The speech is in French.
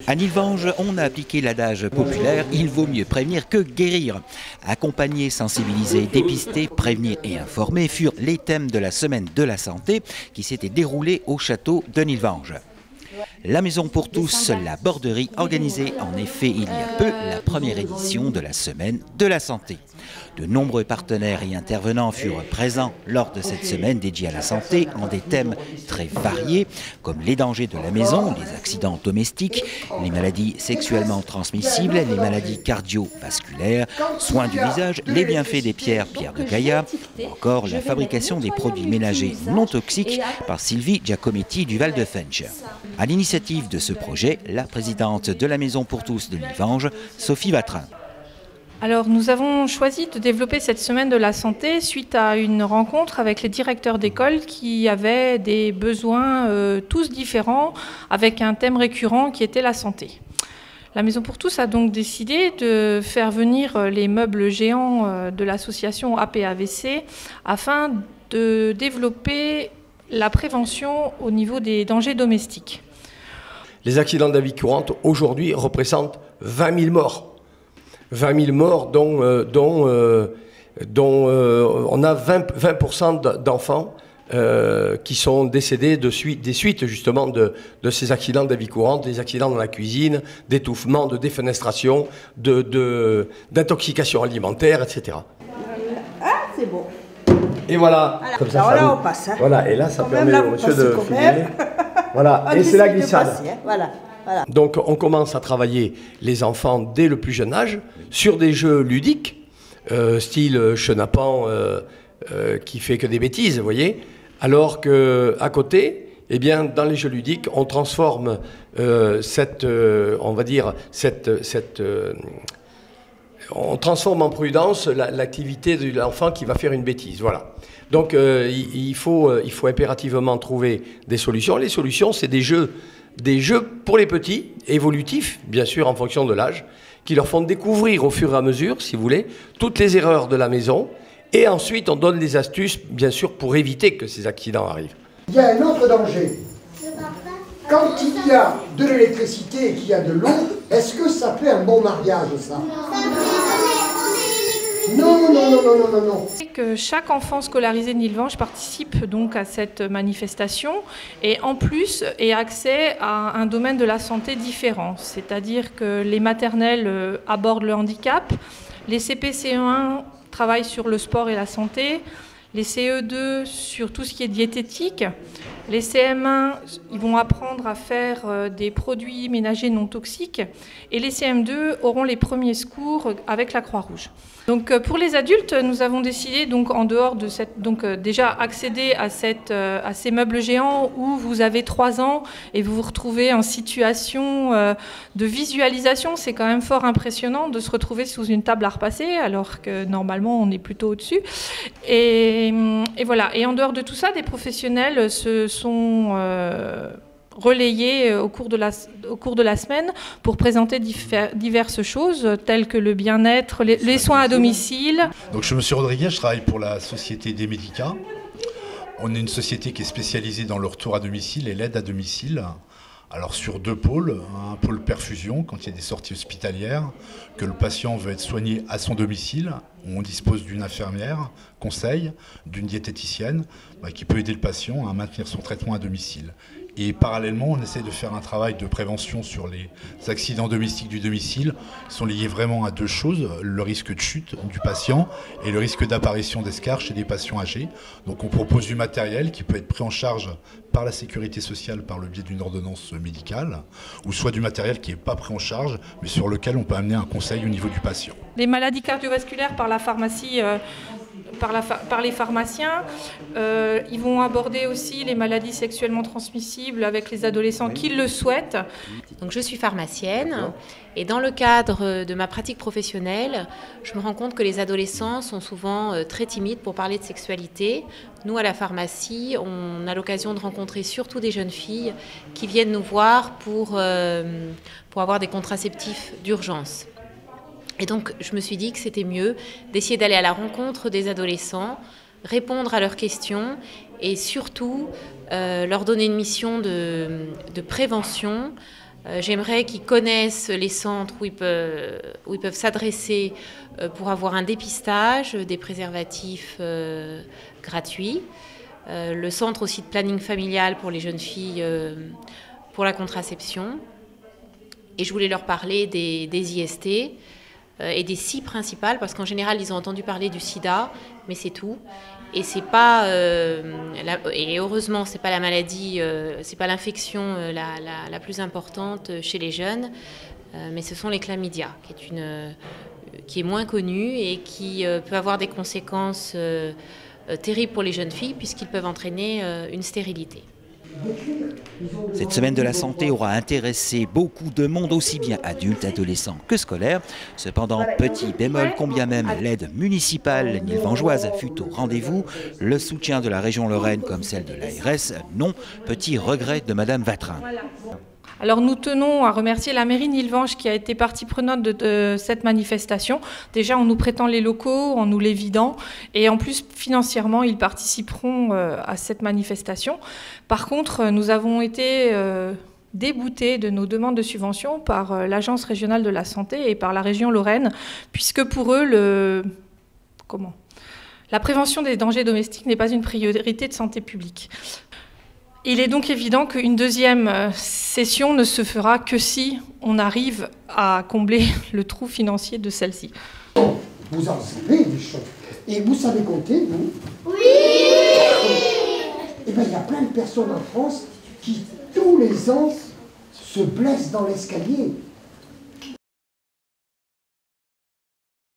À Nilvange, on a appliqué l'adage populaire « il vaut mieux prévenir que guérir ». Accompagner, sensibiliser, dépister, prévenir et informer furent les thèmes de la semaine de la santé qui s'était déroulée au château de Nilvange. La Maison pour tous, la Borderie, organisait en effet il y a peu la première édition de la semaine de la santé. De nombreux partenaires et intervenants furent présents lors de cette semaine dédiée à la santé en des thèmes très variés comme les dangers de la maison, les accidents domestiques, les maladies sexuellement transmissibles, les maladies cardiovasculaires, soins du visage, les bienfaits des pierres de Gaïa, ou encore la fabrication des produits ménagers non toxiques par Sylvie Giacometti du Val de Fensch. À l'initiative de ce projet, la présidente de la Maison pour tous de Nilvange, Sophie Vatrin. Alors nous avons choisi de développer cette semaine de la santé suite à une rencontre avec les directeurs d'école qui avaient des besoins tous différents avec un thème récurrent qui était la santé. La Maison pour tous a donc décidé de faire venir les meubles géants de l'association APAVC afin de développer la prévention au niveau des dangers domestiques. Les accidents de la vie courante aujourd'hui représentent 20 000 morts. 20 000 morts dont on a 20% d'enfants qui sont décédés des suites justement de ces accidents de la vie courante, des accidents dans la cuisine, d'étouffement, de défenestration, d'intoxication alimentaire, etc. Ah, c'est bon. Et voilà. Comme ça, alors là, on passe. Hein. Voilà, et là, ça permet au monsieur de filmer. Voilà, et c'est la glissade. Passer, hein. Voilà. Voilà. Donc on commence à travailler les enfants dès le plus jeune âge sur des jeux ludiques, style chenapan qui fait que des bêtises, vous voyez. Alors qu'à côté, eh bien, dans les jeux ludiques, on transforme on transforme en prudence l'activité de l'enfant qui va faire une bêtise. Voilà. Donc il faut impérativement trouver des solutions. Les solutions, c'est des jeux pour les petits, évolutifs, bien sûr en fonction de l'âge, qui leur font découvrir au fur et à mesure, si vous voulez, toutes les erreurs de la maison. Et ensuite, on donne des astuces, bien sûr, pour éviter que ces accidents arrivent. Il y a un autre danger. Quand il y a de l'électricité et qu'il y a de l'eau, est-ce que ça fait un bon mariage, ça ? Non, non, non, non, non, non, non. Que chaque enfant scolarisé de Nilvange participe donc à cette manifestation et en plus ait accès à un domaine de la santé différent. C'est-à-dire que les maternelles abordent le handicap, les CP-CE1 travaillent sur le sport et la santé, les CE2 sur tout ce qui est diététique, les CM1 ils vont apprendre à faire des produits ménagers non toxiques et les CM2 auront les premiers secours avec la Croix-Rouge. Donc pour les adultes, nous avons décidé donc en dehors de cette déjà accéder à ces meubles géants où vous avez 3 ans et vous vous retrouvez en situation de visualisation. C'est quand même fort impressionnant de se retrouver sous une table à repasser alors que normalement on est plutôt au-dessus. Et voilà. Et en dehors de tout ça, des professionnels se sont relayés au cours de la semaine pour présenter diverses choses telles que le bien-être, les soins à domicile. Donc je suis monsieur Rodriguez, je travaille pour la société des Médicas. On est une société qui est spécialisée dans le retour à domicile et l'aide à domicile. Alors sur 2 pôles, un pôle perfusion quand il y a des sorties hospitalières, que le patient veut être soigné à son domicile, où on dispose d'une infirmière, conseil, d'une diététicienne qui peut aider le patient à maintenir son traitement à domicile. Et parallèlement, on essaie de faire un travail de prévention sur les accidents domestiques du domicile. Ils sont liés vraiment à 2 choses, le risque de chute du patient et le risque d'apparition d'escarres chez des patients âgés. Donc on propose du matériel qui peut être pris en charge par la sécurité sociale par le biais d'une ordonnance médicale, ou soit du matériel qui n'est pas pris en charge, mais sur lequel on peut amener un conseil au niveau du patient. Les maladies cardiovasculaires par la pharmacie, par les pharmaciens. Ils vont aborder aussi les maladies sexuellement transmissibles avec les adolescents qui le souhaitent. Donc je suis pharmacienne et dans le cadre de ma pratique professionnelle, je me rends compte que les adolescents sont souvent très timides pour parler de sexualité. Nous, à la pharmacie, on a l'occasion de rencontrer surtout des jeunes filles qui viennent nous voir pour avoir des contraceptifs d'urgence. Et donc, je me suis dit que c'était mieux d'essayer d'aller à la rencontre des adolescents, répondre à leurs questions et surtout leur donner une mission de prévention J'aimerais qu'ils connaissent les centres où ils peuvent s'adresser pour avoir un dépistage, des préservatifs gratuits. Le centre aussi de planning familial pour les jeunes filles pour la contraception. Et je voulais leur parler des IST et des 6 principales, parce qu'en général, ils ont entendu parler du sida, mais c'est tout. Et c'est pas, et heureusement, c'est pas la maladie, c'est pas l'infection la plus importante chez les jeunes, mais ce sont les chlamydia, qui est moins connue et qui peut avoir des conséquences terribles pour les jeunes filles, puisqu'ils peuvent entraîner une stérilité. Cette semaine de la santé aura intéressé beaucoup de monde, aussi bien adultes, adolescents que scolaires. Cependant, petit bémol, combien même l'aide municipale nilvangeoise fut au rendez-vous, le soutien de la région Lorraine comme celle de l'ARS, non, petit regret de Madame Vatrin. Alors nous tenons à remercier la mairie Nilvange qui a été partie prenante de cette manifestation. Déjà en nous prêtant les locaux, en nous les vidant, et en plus financièrement ils participeront à cette manifestation. Par contre, nous avons été déboutés de nos demandes de subvention par l'Agence régionale de la santé et par la région Lorraine, puisque pour eux la prévention des dangers domestiques n'est pas une priorité de santé publique. Il est donc évident qu'une deuxième session ne se fera que si on arrive à combler le trou financier de celle-ci. Vous en savez des choses. Et vous savez compter, vous? Oui! Eh bien, il y a plein de personnes en France qui, tous les ans, se blessent dans l'escalier.